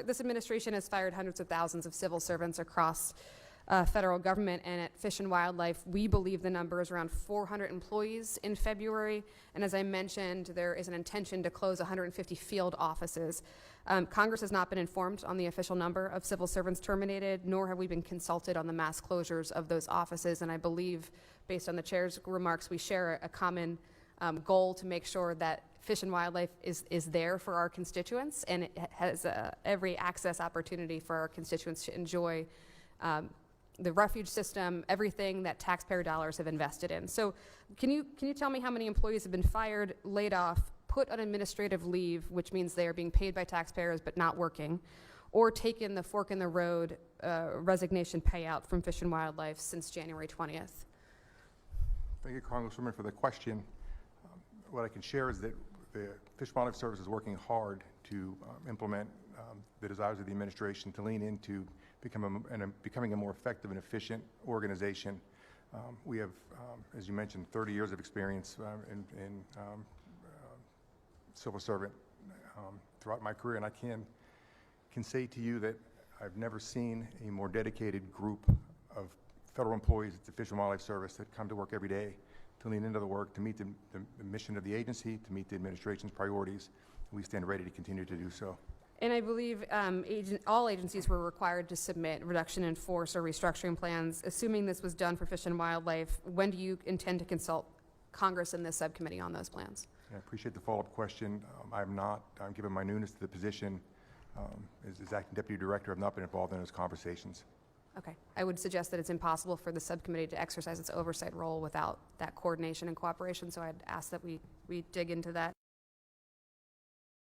this administration has fired hundreds of thousands of civil servants across federal government, and at Fish and Wildlife, we believe the number is around 400 employees in February. And as I mentioned, there is an intention to close 150 field offices. Congress has not been informed on the official number of civil servants terminated, nor have we been consulted on the mass closures of those offices. And I believe, based on the chair's remarks, we share a common goal to make sure that Fish and Wildlife is there for our constituents, and it has every access opportunity for our constituents to enjoy the refuge system, everything that taxpayer dollars have invested in. So can you tell me how many employees have been fired, laid off, put on administrative leave, which means they are being paid by taxpayers but not working, or taken the fork in the road resignation payout from Fish and Wildlife since January 20th? Thank you, Congresswoman, for the question. What I can share is that the Fish and Wildlife Service is working hard to implement the desires of the administration to lean into becoming a more effective and efficient organization. We have, as you mentioned, 30 years of experience in civil servant throughout my career, and I can say to you that I've never seen a more dedicated group of federal employees at the Fish and Wildlife Service that come to work every day to lean into the work, to meet the mission of the agency, to meet the administration's priorities. We stand ready to continue to do so. And I believe all agencies were required to submit reduction in force or restructuring plans. Assuming this was done for Fish and Wildlife, when do you intend to consult Congress and this subcommittee on those plans? I appreciate the follow-up question. I'm not, given my newness to the position as acting deputy director, I've not been involved in those conversations. Okay. I would suggest that it's impossible for the subcommittee to exercise its oversight role without that coordination and cooperation, so I'd ask that we dig into that.